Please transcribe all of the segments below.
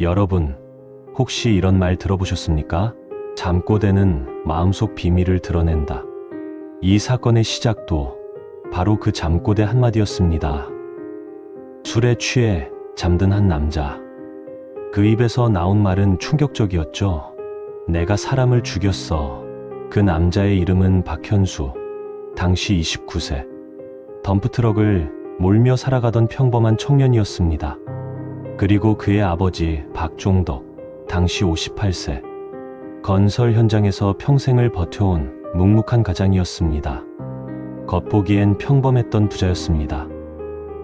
여러분, 혹시 이런 말 들어보셨습니까? 잠꼬대는 마음속 비밀을 드러낸다. 이 사건의 시작도 바로 그 잠꼬대 한마디였습니다. 술에 취해 잠든 한 남자. 그 입에서 나온 말은 충격적이었죠. 내가 사람을 죽였어. 그 남자의 이름은 박현수. 당시 29세. 덤프트럭을 몰며 살아가던 평범한 청년이었습니다. 그리고 그의 아버지 박종덕. 당시 58세. 건설 현장에서 평생을 버텨온 묵묵한 가장이었습니다. 겉보기엔 평범했던 부자였습니다.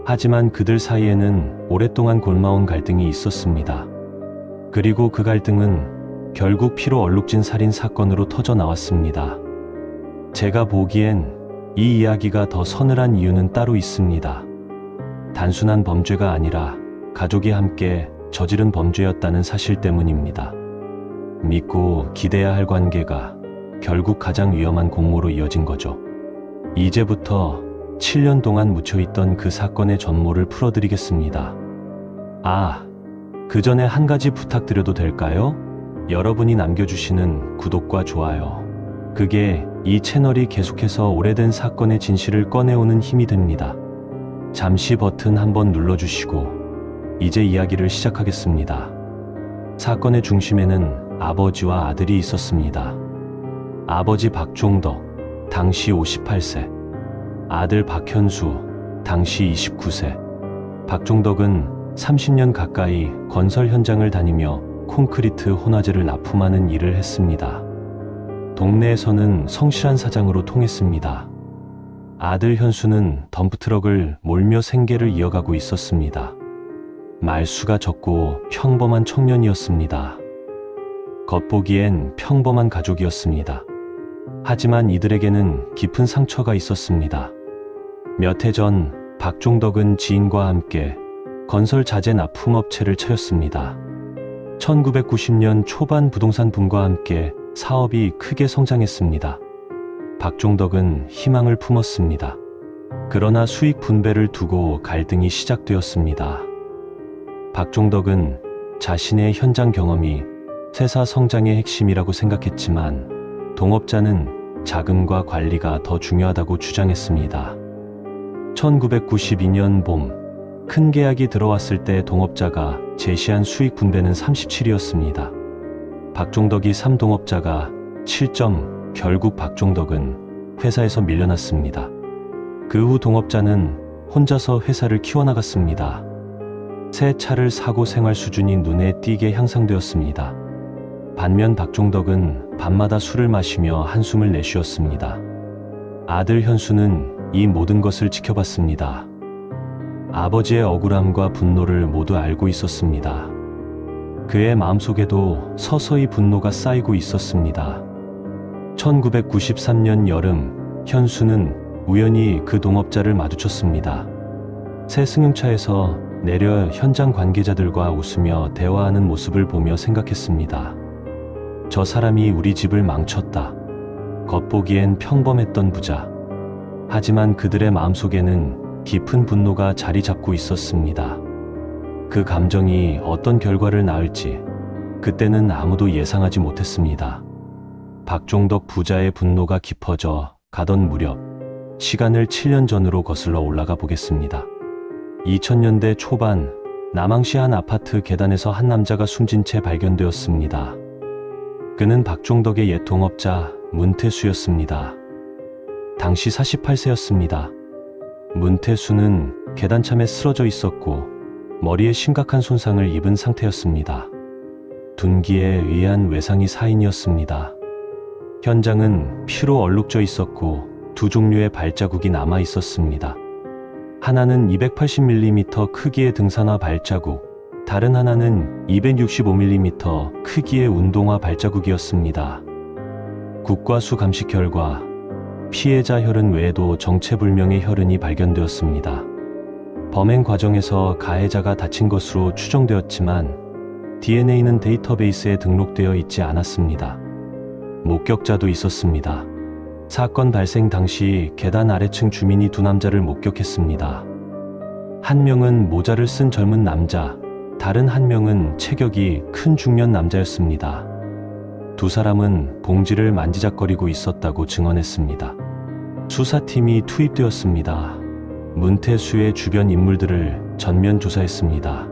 하지만 그들 사이에는 오랫동안 골마온 갈등이 있었습니다. 그리고 그 갈등은 결국 피로 얼룩진 살인 사건으로 터져 나왔습니다. 제가 보기엔 이 이야기가 더 서늘한 이유는 따로 있습니다. 단순한 범죄가 아니라 가족이 함께 저지른 범죄였다는 사실 때문입니다. 믿고 기대야 할 관계가 결국 가장 위험한 공모로 이어진 거죠. 이제부터 7년 동안 묻혀있던 그 사건의 전모를 풀어드리겠습니다. 그 전에 한 가지 부탁드려도 될까요? 여러분이 남겨주시는 구독과 좋아요. 그게 이 채널이 계속해서 오래된 사건의 진실을 꺼내오는 힘이 됩니다. 잠시 버튼 한번 눌러주시고 이제 이야기를 시작하겠습니다. 사건의 중심에는 아버지와 아들이 있었습니다. 아버지 박종덕, 당시 58세. 아들 박현수, 당시 29세. 박종덕은 30년 가까이 건설 현장을 다니며 콘크리트 혼화재를 납품하는 일을 했습니다. 동네에서는 성실한 사장으로 통했습니다. 아들 현수는 덤프트럭을 몰며 생계를 이어가고 있었습니다. 말수가 적고 평범한 청년이었습니다. 겉보기엔 평범한 가족이었습니다. 하지만 이들에게는 깊은 상처가 있었습니다. 몇 해 전 박종덕은 지인과 함께 건설 자재 납품업체를 차렸습니다. 1990년 초반 부동산 붐과 함께 사업이 크게 성장했습니다. 박종덕은 희망을 품었습니다. 그러나 수익 분배를 두고 갈등이 시작되었습니다. 박종덕은 자신의 현장 경험이 회사 성장의 핵심이라고 생각했지만 동업자는 자금과 관리가 더 중요하다고 주장했습니다. 1992년 봄, 큰 계약이 들어왔을 때 동업자가 제시한 수익 분배는 37이었습니다. 박종덕이 3동업자가 7점, 결국 박종덕은 회사에서 밀려났습니다. 그 후 동업자는 혼자서 회사를 키워나갔습니다. 새 차를 사고 생활 수준이 눈에 띄게 향상되었습니다. 반면 박종덕은 밤마다 술을 마시며 한숨을 내쉬었습니다. 아들 현수는 이 모든 것을 지켜봤습니다. 아버지의 억울함과 분노를 모두 알고 있었습니다. 그의 마음속에도 서서히 분노가 쌓이고 있었습니다. 1993년 여름, 현수는 우연히 그 동업자를 마주쳤습니다. 새 승용차에서 내려 현장 관계자들과 웃으며 대화하는 모습을 보며 생각했습니다. 저 사람이 우리 집을 망쳤다. 겉보기엔 평범했던 부자. 하지만 그들의 마음속에는 깊은 분노가 자리 잡고 있었습니다. 그 감정이 어떤 결과를 낳을지 그때는 아무도 예상하지 못했습니다. 박종덕 부자의 분노가 깊어져 가던 무렵 시간을 7년 전으로 거슬러 올라가 보겠습니다. 2000년대 초반 남항시 한 아파트 계단에서 한 남자가 숨진 채 발견되었습니다. 그는 박종덕의 옛 동업자 문태수였습니다. 당시 48세였습니다. 문태수는 계단참에 쓰러져 있었고 머리에 심각한 손상을 입은 상태였습니다. 둔기에 의한 외상이 사인이었습니다. 현장은 피로 얼룩져 있었고 두 종류의 발자국이 남아 있었습니다. 하나는 280mm 크기의 등산화 발자국, 다른 하나는 265mm 크기의 운동화 발자국이었습니다. 국과수 감식 결과 피해자 혈흔 외에도 정체불명의 혈흔이 발견되었습니다. 범행 과정에서 가해자가 다친 것으로 추정되었지만 DNA는 데이터베이스에 등록되어 있지 않았습니다. 목격자도 있었습니다. 사건 발생 당시 계단 아래층 주민이 두 남자를 목격했습니다. 한 명은 모자를 쓴 젊은 남자, 다른 한 명은 체격이 큰 중년 남자였습니다. 두 사람은 봉지를 만지작거리고 있었다고 증언했습니다. 수사팀이 투입되었습니다. 문태수의 주변 인물들을 전면 조사했습니다.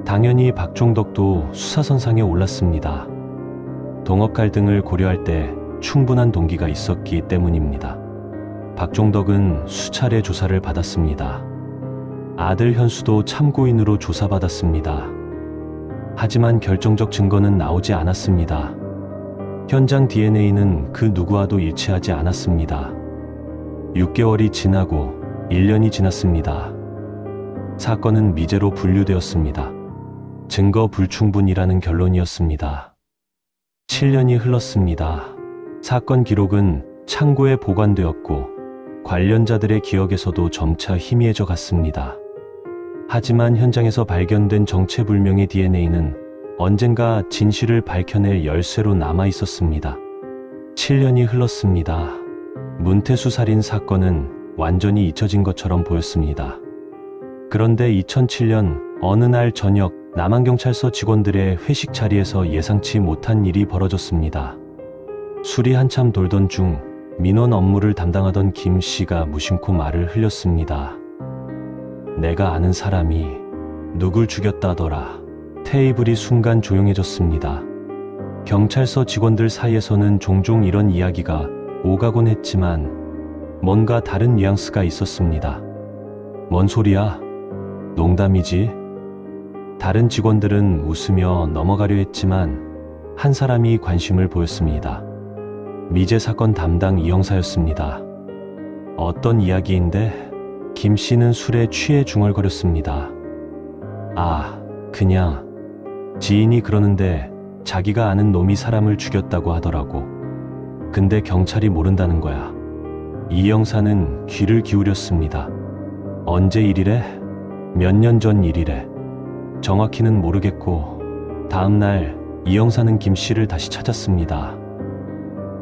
당연히 박종덕도 수사선상에 올랐습니다. 동업 갈등을 고려할 때 충분한 동기가 있었기 때문입니다. 박종덕은 수차례 조사를 받았습니다. 아들 현수도 참고인으로 조사받았습니다. 하지만 결정적 증거는 나오지 않았습니다. 현장 DNA는 그 누구와도 일치하지 않았습니다. 6개월이 지나고 1년이 지났습니다. 사건은 미제로 분류되었습니다. 증거 불충분이라는 결론이었습니다. 7년이 흘렀습니다. 사건 기록은 창고에 보관되었고 관련자들의 기억에서도 점차 희미해져 갔습니다. 하지만 현장에서 발견된 정체불명의 DNA는 언젠가 진실을 밝혀낼 열쇠로 남아 있었습니다. 7년이 흘렀습니다. 문태수 살인 사건은 완전히 잊혀진 것처럼 보였습니다. 그런데 2007년 어느 날 저녁 남한경찰서 직원들의 회식 자리에서 예상치 못한 일이 벌어졌습니다. 술이 한참 돌던 중 민원 업무를 담당하던 김 씨가 무심코 말을 흘렸습니다. 내가 아는 사람이 누굴 죽였다더라. 테이블이 순간 조용해졌습니다. 경찰서 직원들 사이에서는 종종 이런 이야기가 오가곤 했지만 뭔가 다른 뉘앙스가 있었습니다. 뭔 소리야? 농담이지? 다른 직원들은 웃으며 넘어가려 했지만 한 사람이 관심을 보였습니다. 미제 사건 담당 이형사였습니다. 어떤 이야기인데? 김 씨는 술에 취해 중얼거렸습니다. 그냥 지인이 그러는데 자기가 아는 놈이 사람을 죽였다고 하더라고. 근데 경찰이 모른다는 거야. 이 형사는 귀를 기울였습니다. 언제 일이래? 몇 년 전 일이래. 정확히는 모르겠고 다음날 이 형사는 김 씨를 다시 찾았습니다.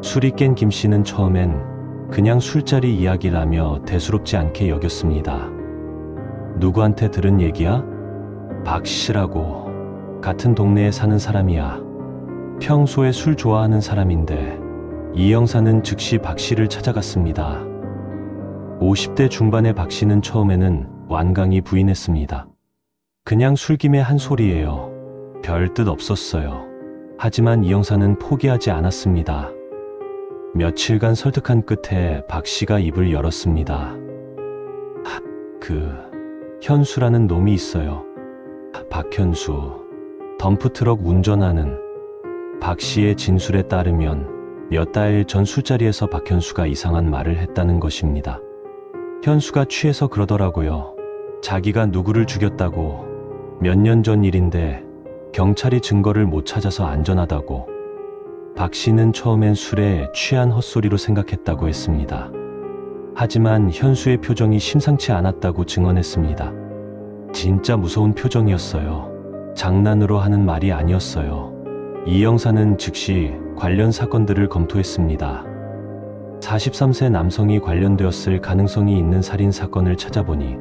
술이 깬 김 씨는 처음엔 그냥 술자리 이야기라며 대수롭지 않게 여겼습니다. 누구한테 들은 얘기야? 박 씨라고. 같은 동네에 사는 사람이야. 평소에 술 좋아하는 사람인데 이 형사는 즉시 박 씨를 찾아갔습니다. 50대 중반의 박 씨는 처음에는 완강히 부인했습니다. 그냥 술김에 한 소리예요. 별 뜻 없었어요. 하지만 이 형사는 포기하지 않았습니다. 며칠간 설득한 끝에 박 씨가 입을 열었습니다. 현수라는 놈이 있어요. 박현수. 덤프트럭 운전하는. 박 씨의 진술에 따르면 몇 달 전 술자리에서 박현수가 이상한 말을 했다는 것입니다. 현수가 취해서 그러더라고요. 자기가 누구를 죽였다고. 몇 년 전 일인데 경찰이 증거를 못 찾아서 안전하다고. 박 씨는 처음엔 술에 취한 헛소리로 생각했다고 했습니다. 하지만 현수의 표정이 심상치 않았다고 증언했습니다. 진짜 무서운 표정이었어요. 장난으로 하는 말이 아니었어요. 이 형사는 즉시 관련 사건들을 검토했습니다. 43세 남성이 관련되었을 가능성이 있는 살인 사건을 찾아보니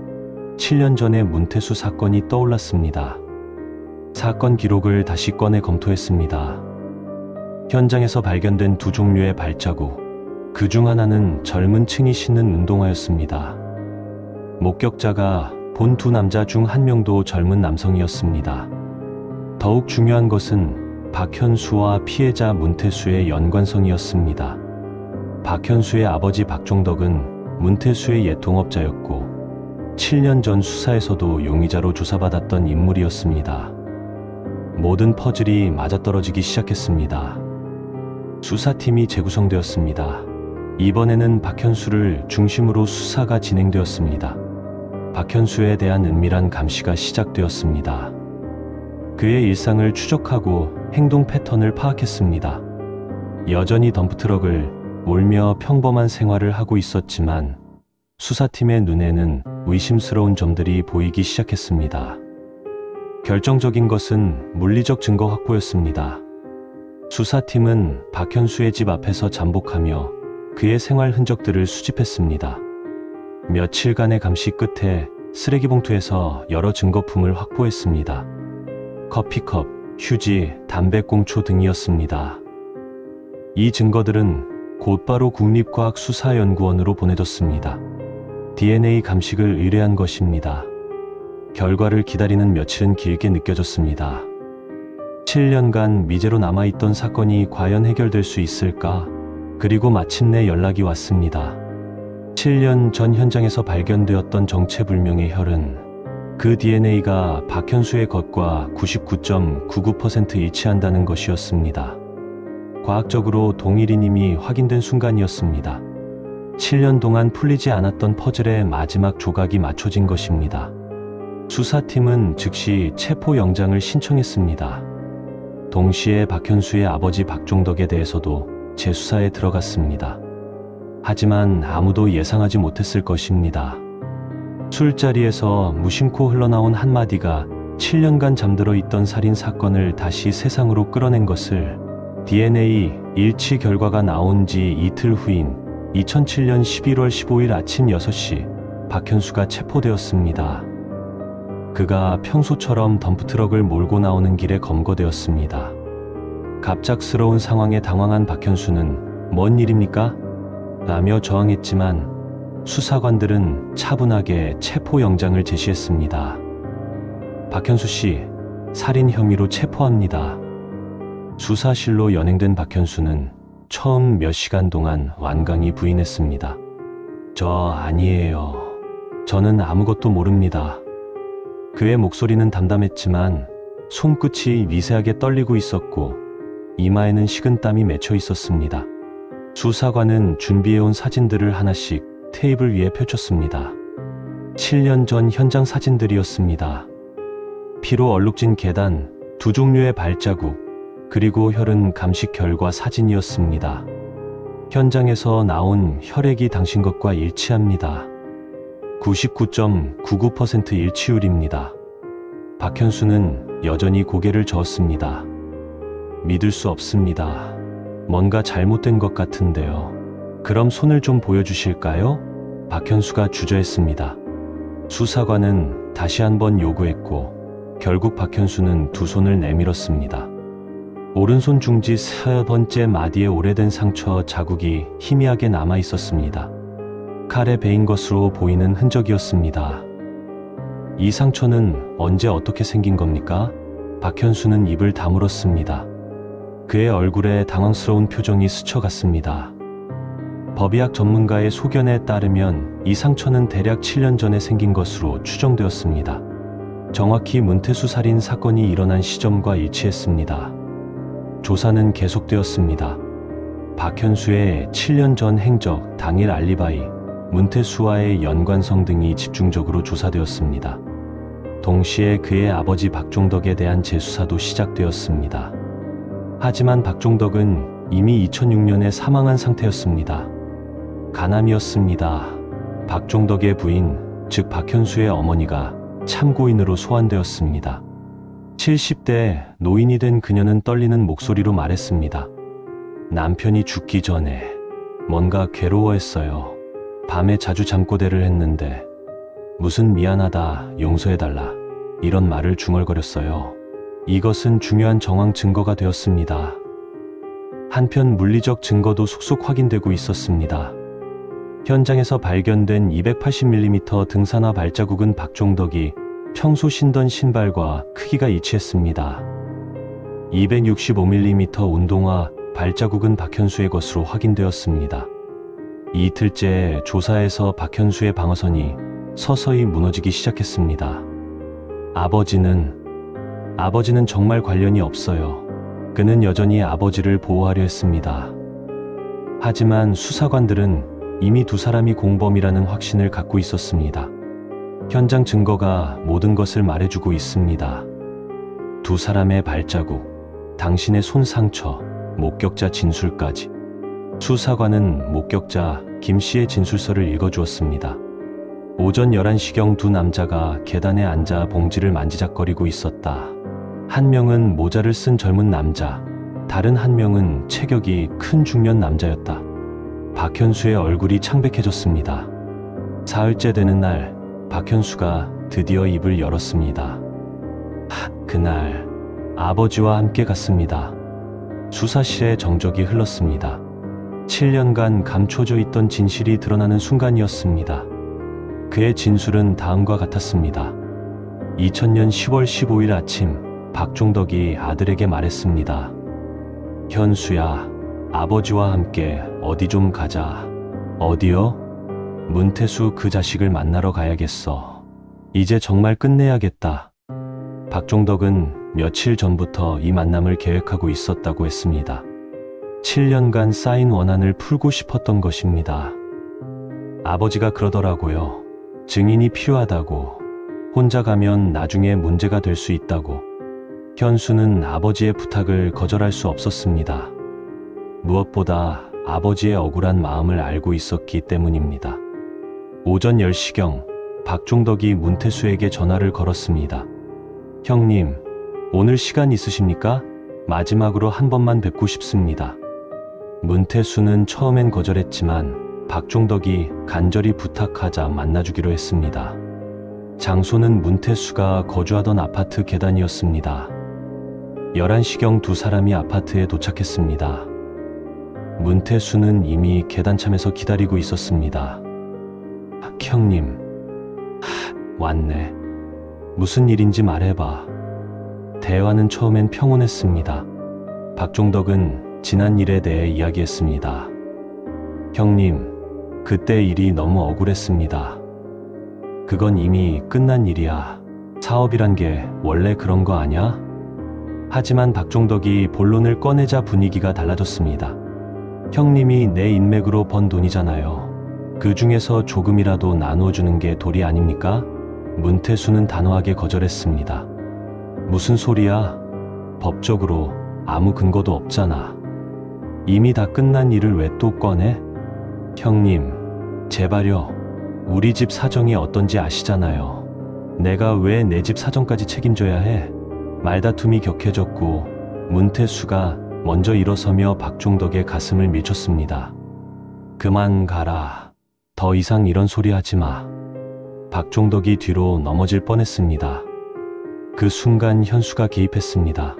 7년 전의 문태수 사건이 떠올랐습니다. 사건 기록을 다시 꺼내 검토했습니다. 현장에서 발견된 두 종류의 발자국, 그 중 하나는 젊은 층이 신는 운동화였습니다. 목격자가 본 두 남자 중 한 명도 젊은 남성이었습니다. 더욱 중요한 것은 박현수와 피해자 문태수의 연관성이었습니다. 박현수의 아버지 박종덕은 문태수의 옛 동업자였고 7년 전 수사에서도 용의자로 조사받았던 인물이었습니다. 모든 퍼즐이 맞아떨어지기 시작했습니다. 수사팀이 재구성되었습니다. 이번에는 박현수를 중심으로 수사가 진행되었습니다. 박현수에 대한 은밀한 감시가 시작되었습니다. 그의 일상을 추적하고 행동 패턴을 파악했습니다. 여전히 덤프트럭을 몰며 평범한 생활을 하고 있었지만 수사팀의 눈에는 의심스러운 점들이 보이기 시작했습니다. 결정적인 것은 물리적 증거 확보였습니다. 수사팀은 박현수의 집 앞에서 잠복하며 그의 생활 흔적들을 수집했습니다. 며칠간의 감시 끝에 쓰레기 봉투에서 여러 증거품을 확보했습니다. 커피컵, 휴지, 담배꽁초 등이었습니다. 이 증거들은 곧바로 국립과학수사연구원으로 보내졌습니다. DNA 감식을 의뢰한 것입니다. 결과를 기다리는 며칠은 길게 느껴졌습니다. 7년간 미제로 남아있던 사건이 과연 해결될 수 있을까? 그리고 마침내 연락이 왔습니다. 7년 전 현장에서 발견되었던 정체불명의 혈은 그 DNA가 박현수의 것과 99.99% 일치한다는 것이었습니다. 과학적으로 동일인임이 확인된 순간이었습니다. 7년 동안 풀리지 않았던 퍼즐의 마지막 조각이 맞춰진 것입니다. 수사팀은 즉시 체포영장을 신청했습니다. 동시에 박현수의 아버지 박종덕에 대해서도 재수사에 들어갔습니다. 하지만 아무도 예상하지 못했을 것입니다. 술자리에서 무심코 흘러나온 한마디가 7년간 잠들어 있던 살인 사건을 다시 세상으로 끌어낸 것을 DNA 일치 결과가 나온 지 이틀 후인 2007년 11월 15일 아침 6시 박현수가 체포되었습니다. 그가 평소처럼 덤프트럭을 몰고 나오는 길에 검거되었습니다. 갑작스러운 상황에 당황한 박현수는 "뭔 일입니까?" 라며 저항했지만 수사관들은 차분하게 체포영장을 제시했습니다. "박현수 씨, 살인 혐의로 체포합니다." 수사실로 연행된 박현수는 처음 몇 시간 동안 완강히 부인했습니다. "저 아니에요. 저는 아무것도 모릅니다." 그의 목소리는 담담했지만 손끝이 미세하게 떨리고 있었고 이마에는 식은땀이 맺혀 있었습니다. 수사관은 준비해온 사진들을 하나씩 테이블 위에 펼쳤습니다. 7년 전 현장 사진들이었습니다. 피로 얼룩진 계단, 두 종류의 발자국, 그리고 혈흔 감식 결과 사진이었습니다. 현장에서 나온 혈액이 당신 것과 일치합니다. 99.99% 일치율입니다. 박현수는 여전히 고개를 저었습니다. "믿을 수 없습니다. 뭔가 잘못된 것 같은데요. 그럼 손을 좀 보여주실까요?" 박현수가 주저했습니다. 수사관은 다시 한번 요구했고 결국 박현수는 두 손을 내밀었습니다. 오른손 중지 세 번째 마디에 오래된 상처 자국이 희미하게 남아 있었습니다. 칼에 베인 것으로 보이는 흔적이었습니다. "이 상처는 언제 어떻게 생긴 겁니까?" 박현수는 입을 다물었습니다. 그의 얼굴에 당황스러운 표정이 스쳐갔습니다. 법의학 전문가의 소견에 따르면 이 상처는 대략 7년 전에 생긴 것으로 추정되었습니다. 정확히 문태수 살인 사건이 일어난 시점과 일치했습니다. 조사는 계속되었습니다. 박현수의 7년 전 행적, 당일 알리바이, 문태수와의 연관성 등이 집중적으로 조사되었습니다. 동시에 그의 아버지 박종덕에 대한 재수사도 시작되었습니다. 하지만 박종덕은 이미 2006년에 사망한 상태였습니다. 간암이었습니다. 박종덕의 부인, 즉 박현수의 어머니가 참고인으로 소환되었습니다. 70대 노인이 된 그녀는 떨리는 목소리로 말했습니다. "남편이 죽기 전에 뭔가 괴로워했어요. 밤에 자주 잠꼬대를 했는데 무슨 미안하다, 용서해달라 이런 말을 중얼거렸어요. 이것은 중요한 정황 증거가 되었습니다. 한편 물리적 증거도 속속 확인되고 있었습니다. 현장에서 발견된 280mm 등산화 발자국은 박종덕이 평소 신던 신발과 크기가 일치했습니다. 265mm 운동화 발자국은 박현수의 것으로 확인되었습니다. 이틀째 조사에서 박현수의 방어선이 서서히 무너지기 시작했습니다. 아버지는 정말 관련이 없어요. 그는 여전히 아버지를 보호하려 했습니다. 하지만 수사관들은 이미 두 사람이 공범이라는 확신을 갖고 있었습니다. 현장 증거가 모든 것을 말해주고 있습니다. 두 사람의 발자국, 당신의 손 상처, 목격자 진술까지. 수사관은 목격자 김 씨의 진술서를 읽어주었습니다. 오전 11시경 두 남자가 계단에 앉아 봉지를 만지작거리고 있었다. 한 명은 모자를 쓴 젊은 남자, 다른 한 명은 체격이 큰 중년 남자였다. 박현수의 얼굴이 창백해졌습니다. 사흘째 되는 날 박현수가 드디어 입을 열었습니다. 그날 아버지와 함께 갔습니다. 수사실에 정적이 흘렀습니다. 7년간 감춰져 있던 진실이 드러나는 순간이었습니다. 그의 진술은 다음과 같았습니다. 2000년 10월 15일 아침, 박종덕이 아들에게 말했습니다. 현수야, 아버지와 함께 어디 좀 가자. 어디요? 문태수 그 자식을 만나러 가야겠어. 이제 정말 끝내야겠다. 박종덕은 며칠 전부터 이 만남을 계획하고 있었다고 했습니다. 7년간 쌓인 원한을 풀고 싶었던 것입니다. 아버지가 그러더라고요. 증인이 필요하다고. 혼자 가면 나중에 문제가 될 수 있다고. 현수는 아버지의 부탁을 거절할 수 없었습니다. 무엇보다 아버지의 억울한 마음을 알고 있었기 때문입니다. 오전 10시경 박종덕이 문태수에게 전화를 걸었습니다. 형님, 오늘 시간 있으십니까? 마지막으로 한 번만 뵙고 싶습니다. 문태수는 처음엔 거절했지만 박종덕이 간절히 부탁하자 만나주기로 했습니다. 장소는 문태수가 거주하던 아파트 계단이었습니다. 11시경 두 사람이 아파트에 도착했습니다. 문태수는 이미 계단참에서 기다리고 있었습니다. 형님, 왔네. 무슨 일인지 말해봐. 대화는 처음엔 평온했습니다. 박종덕은 지난 일에 대해 이야기했습니다. 형님, 그때 일이 너무 억울했습니다. 그건 이미 끝난 일이야. 사업이란 게 원래 그런 거 아냐? 하지만 박종덕이 본론을 꺼내자 분위기가 달라졌습니다. 형님이 내 인맥으로 번 돈이잖아요. 그 중에서 조금이라도 나누어주는 게 도리 아닙니까? 문태수는 단호하게 거절했습니다. 무슨 소리야? 법적으로 아무 근거도 없잖아. 이미 다 끝난 일을 왜 또 꺼내? 형님, 제발요. 우리 집 사정이 어떤지 아시잖아요. 내가 왜 내 집 사정까지 책임져야 해? 말다툼이 격해졌고 문태수가 먼저 일어서며 박종덕의 가슴을 밀쳤습니다. 그만 가라. 더 이상 이런 소리 하지 마. 박종덕이 뒤로 넘어질 뻔했습니다. 그 순간 현수가 개입했습니다.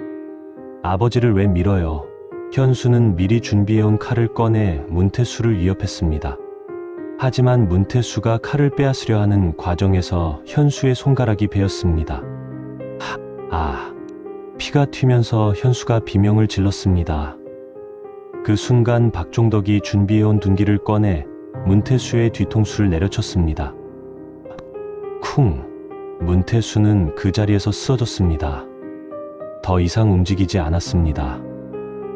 아버지를 왜 밀어요? 현수는 미리 준비해온 칼을 꺼내 문태수를 위협했습니다. 하지만 문태수가 칼을 빼앗으려 하는 과정에서 현수의 손가락이 베었습니다. 피가 튀면서 현수가 비명을 질렀습니다. 그 순간 박종덕이 준비해온 둔기를 꺼내 문태수의 뒤통수를 내려쳤습니다. 쿵! 문태수는 그 자리에서 쓰러졌습니다. 더 이상 움직이지 않았습니다.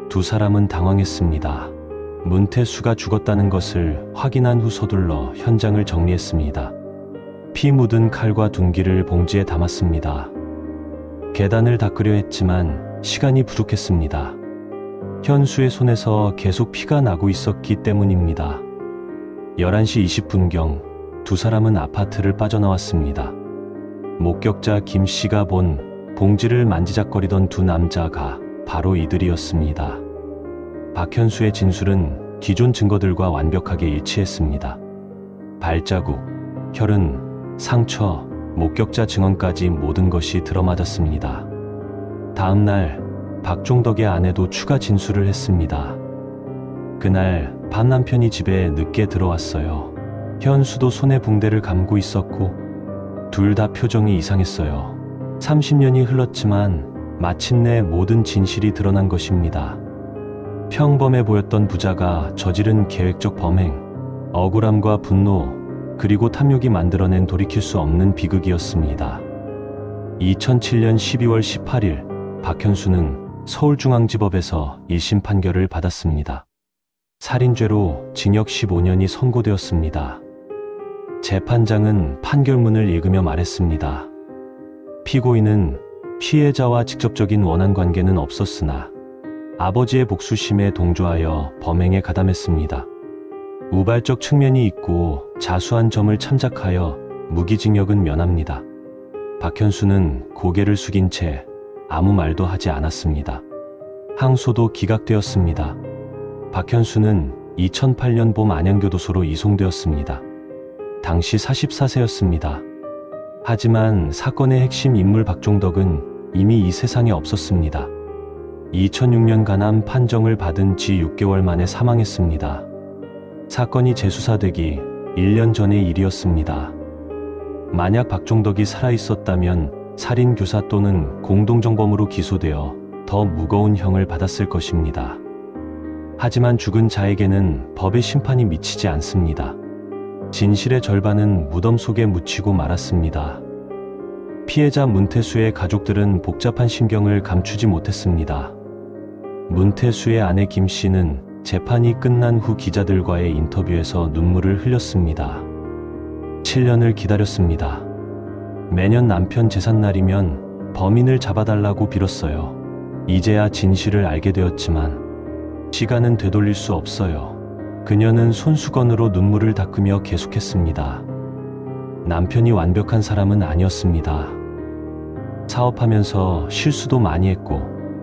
두 사람은 당황했습니다. 문태수가 죽었다는 것을 확인한 후 서둘러 현장을 정리했습니다. 피 묻은 칼과 둔기를 봉지에 담았습니다. 계단을 닦으려 했지만 시간이 부족했습니다. 현수의 손에서 계속 피가 나고 있었기 때문입니다. 11시 20분경 두 사람은 아파트를 빠져나왔습니다. 목격자 김 씨가 본 봉지를 만지작거리던 두 남자가 바로 이들이었습니다. 박현수의 진술은 기존 증거들과 완벽하게 일치했습니다. 발자국, 혈흔, 상처, 목격자 증언까지 모든 것이 들어맞았습니다. 다음 날 박종덕의 아내도 추가 진술을 했습니다. 그날 밤 남편이 집에 늦게 들어왔어요. 현수도 손에 붕대를 감고 있었고 둘 다 표정이 이상했어요. 30년이 흘렀지만 마침내 모든 진실이 드러난 것입니다. 평범해 보였던 부자가 저지른 계획적 범행, 억울함과 분노, 그리고 탐욕이 만들어낸 돌이킬 수 없는 비극이었습니다. 2007년 12월 18일 박현수는 서울중앙지법에서 1심 판결을 받았습니다. 살인죄로 징역 15년이 선고되었습니다. 재판장은 판결문을 읽으며 말했습니다. 피고인은 피해자와 직접적인 원한관계는 없었으나 아버지의 복수심에 동조하여 범행에 가담했습니다. 우발적 측면이 있고 자수한 점을 참작하여 무기징역은 면합니다. 박현수는 고개를 숙인 채 아무 말도 하지 않았습니다. 항소도 기각되었습니다. 박현수는 2008년 봄 안양교도소로 이송되었습니다. 당시 44세였습니다. 하지만 사건의 핵심 인물 박종덕은 이미 이 세상에 없었습니다. 2006년 간암 판정을 받은 지 6개월 만에 사망했습니다. 사건이 재수사되기 1년 전의 일이었습니다. 만약 박종덕이 살아있었다면 살인교사 또는 공동정범으로 기소되어 더 무거운 형을 받았을 것입니다. 하지만 죽은 자에게는 법의 심판이 미치지 않습니다. 진실의 절반은 무덤 속에 묻히고 말았습니다. 피해자 문태수의 가족들은 복잡한 심경을 감추지 못했습니다. 문태수의 아내 김 씨는 재판이 끝난 후 기자들과의 인터뷰에서 눈물을 흘렸습니다. 7년을 기다렸습니다. 매년 남편 제삿날이면 범인을 잡아달라고 빌었어요. 이제야 진실을 알게 되었지만 시간은 되돌릴 수 없어요. 그녀는 손수건으로 눈물을 닦으며 계속했습니다. 남편이 완벽한 사람은 아니었습니다. 사업하면서 실수도 많이 했고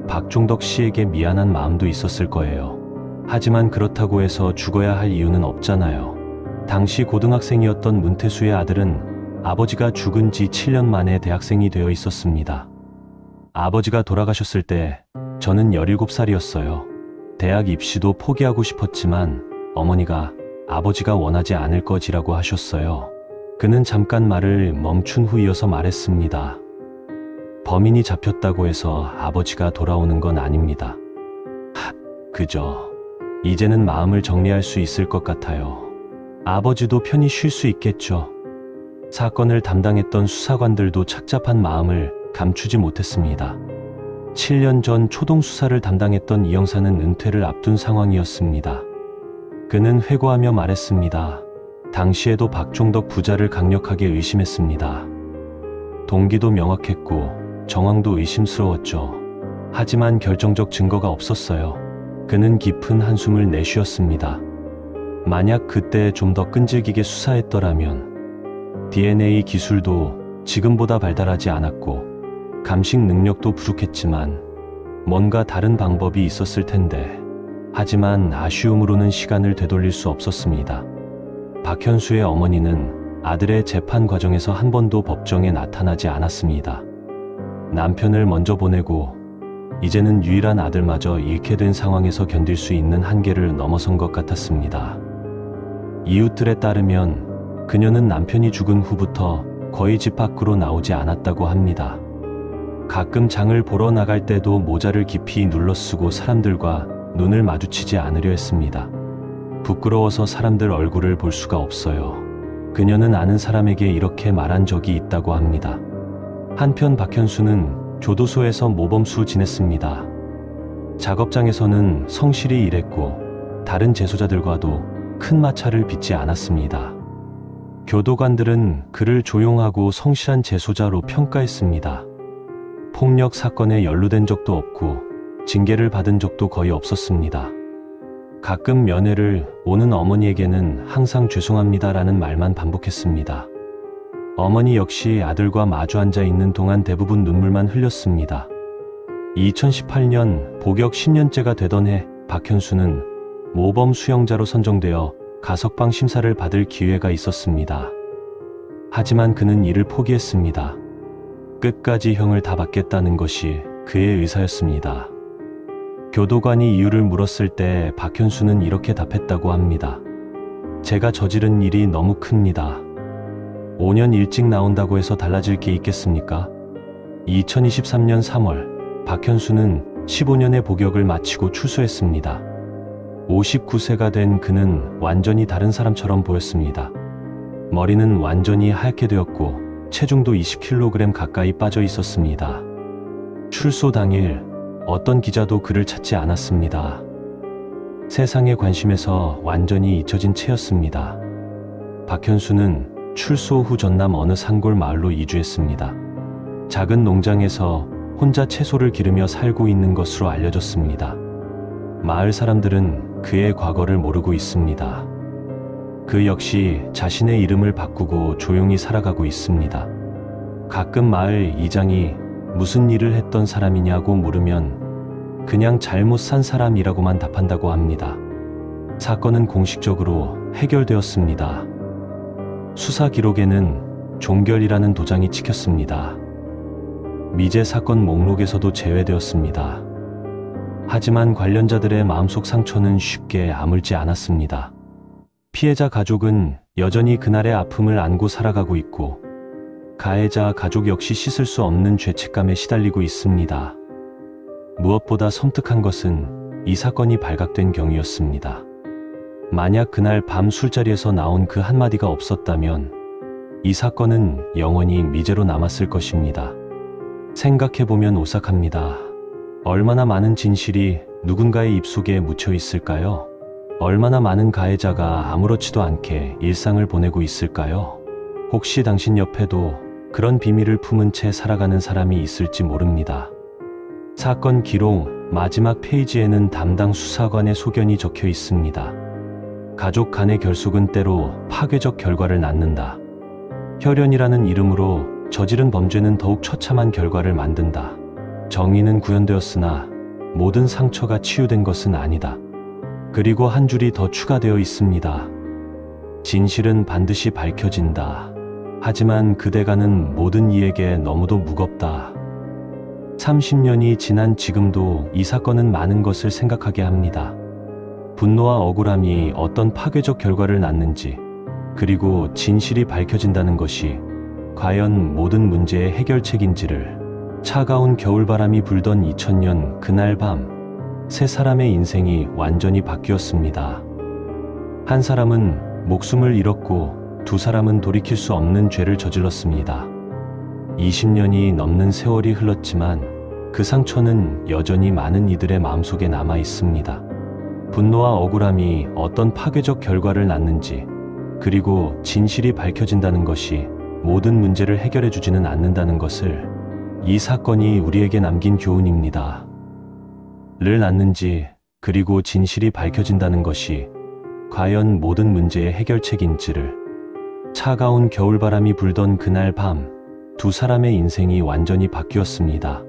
박종덕 씨에게 미안한 마음도 있었을 거예요. 하지만 그렇다고 해서 죽어야 할 이유는 없잖아요. 당시 고등학생이었던 문태수의 아들은 아버지가 죽은 지 7년 만에 대학생이 되어 있었습니다. 아버지가 돌아가셨을 때 저는 17살이었어요. 대학 입시도 포기하고 싶었지만 어머니가 아버지가 원하지 않을 거지라고 하셨어요. 그는 잠깐 말을 멈춘 후 이어서 말했습니다. 범인이 잡혔다고 해서 아버지가 돌아오는 건 아닙니다. 그저 이제는 마음을 정리할 수 있을 것 같아요. 아버지도 편히 쉴 수 있겠죠. 사건을 담당했던 수사관들도 착잡한 마음을 감추지 못했습니다. 7년 전 초동수사를 담당했던 이 형사는 은퇴를 앞둔 상황이었습니다. 그는 회고하며 말했습니다. 당시에도 박종덕 부자를 강력하게 의심했습니다. 동기도 명확했고 정황도 의심스러웠죠. 하지만 결정적 증거가 없었어요. 그는 깊은 한숨을 내쉬었습니다. 만약 그때 좀 더 끈질기게 수사했더라면 DNA 기술도 지금보다 발달하지 않았고 감식 능력도 부족했지만 뭔가 다른 방법이 있었을 텐데, 하지만 아쉬움으로는 시간을 되돌릴 수 없었습니다. 박현수의 어머니는 아들의 재판 과정에서 한 번도 법정에 나타나지 않았습니다. 남편을 먼저 보내고 이제는 유일한 아들마저 잃게 된 상황에서 견딜 수 있는 한계를 넘어선 것 같았습니다. 이웃들에 따르면 그녀는 남편이 죽은 후부터 거의 집 밖으로 나오지 않았다고 합니다. 가끔 장을 보러 나갈 때도 모자를 깊이 눌러 쓰고 사람들과 눈을 마주치지 않으려 했습니다. 부끄러워서 사람들 얼굴을 볼 수가 없어요. 그녀는 아는 사람에게 이렇게 말한 적이 있다고 합니다. 한편 박현수는 교도소에서 모범수 지냈습니다. 작업장에서는 성실히 일했고 다른 재소자들과도 큰 마찰을 빚지 않았습니다. 교도관들은 그를 조용하고 성실한 재소자로 평가했습니다. 폭력 사건에 연루된 적도 없고 징계를 받은 적도 거의 없었습니다. 가끔 면회를 오는 어머니에게는 항상 죄송합니다라는 말만 반복했습니다. 어머니 역시 아들과 마주 앉아 있는 동안 대부분 눈물만 흘렸습니다. 2018년 복역 10년째가 되던 해 박현수는 모범 수용자로 선정되어 가석방 심사를 받을 기회가 있었습니다. 하지만 그는 이를 포기했습니다. 끝까지 형을 다 받겠다는 것이 그의 의사였습니다. 교도관이 이유를 물었을 때 박현수는 이렇게 답했다고 합니다. 제가 저지른 일이 너무 큽니다. 5년 일찍 나온다고 해서 달라질 게 있겠습니까? 2023년 3월 박현수는 15년의 복역을 마치고 출소했습니다. 59세가 된 그는 완전히 다른 사람처럼 보였습니다. 머리는 완전히 하얗게 되었고 체중도 20kg 가까이 빠져 있었습니다. 출소 당일 어떤 기자도 그를 찾지 않았습니다. 세상의 관심에서 완전히 잊혀진 채였습니다. 박현수는 출소 후 전남 어느 산골 마을로 이주했습니다. 작은 농장에서 혼자 채소를 기르며 살고 있는 것으로 알려졌습니다. 마을 사람들은 그의 과거를 모르고 있습니다. 그 역시 자신의 이름을 바꾸고 조용히 살아가고 있습니다. 가끔 마을 이장이 무슨 일을 했던 사람이냐고 물으면 그냥 잘못 산 사람이라고만 답한다고 합니다. 사건은 공식적으로 해결되었습니다. 수사 기록에는 종결이라는 도장이 찍혔습니다. 미제 사건 목록에서도 제외되었습니다. 하지만 관련자들의 마음속 상처는 쉽게 아물지 않았습니다. 피해자 가족은 여전히 그날의 아픔을 안고 살아가고 있고, 가해자 가족 역시 씻을 수 없는 죄책감에 시달리고 있습니다. 무엇보다 섬뜩한 것은 이 사건이 발각된 경위였습니다. 만약 그날 밤 술자리에서 나온 그 한마디가 없었다면 이 사건은 영원히 미제로 남았을 것입니다. 생각해보면 오싹합니다. 얼마나 많은 진실이 누군가의 입속에 묻혀 있을까요? 얼마나 많은 가해자가 아무렇지도 않게 일상을 보내고 있을까요? 혹시 당신 옆에도 그런 비밀을 품은 채 살아가는 사람이 있을지 모릅니다. 사건 기록 마지막 페이지에는 담당 수사관의 소견이 적혀 있습니다. 가족 간의 결속은 때로 파괴적 결과를 낳는다. 혈연이라는 이름으로 저지른 범죄는 더욱 처참한 결과를 만든다. 정의는 구현되었으나 모든 상처가 치유된 것은 아니다. 그리고 한 줄이 더 추가되어 있습니다. 진실은 반드시 밝혀진다. 하지만 그대가는 모든 이에게 너무도 무겁다. 30년이 지난 지금도 이 사건은 많은 것을 생각하게 합니다. 분노와 억울함이 어떤 파괴적 결과를 낳는지, 그리고 진실이 밝혀진다는 것이 과연 모든 문제의 해결책인지를. 차가운 겨울바람이 불던 2000년 그날 밤, 세 사람의 인생이 완전히 바뀌었습니다. 한 사람은 목숨을 잃었고 두 사람은 돌이킬 수 없는 죄를 저질렀습니다. 20년이 넘는 세월이 흘렀지만 그 상처는 여전히 많은 이들의 마음속에 남아 있습니다. 분노와 억울함이 어떤 파괴적 결과를 낳는지, 그리고 진실이 밝혀진다는 것이 모든 문제를 해결해 주지는 않는다는 것을 이 사건이 우리에게 남긴 교훈입니다. 를 낳는지, 그리고 진실이 밝혀진다는 것이 과연 모든 문제의 해결책인지를. 차가운 겨울바람이 불던 그날 밤, 두 사람의 인생이 완전히 바뀌었습니다.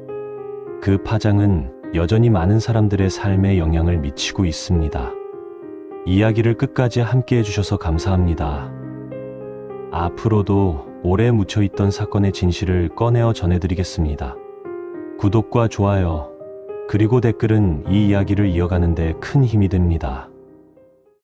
그 파장은 여전히 많은 사람들의 삶에 영향을 미치고 있습니다. 이야기를 끝까지 함께 해주셔서 감사합니다. 앞으로도 오래 묻혀있던 사건의 진실을 꺼내어 전해드리겠습니다. 구독과 좋아요, 그리고 댓글은 이 이야기를 이어가는 데 큰 힘이 됩니다.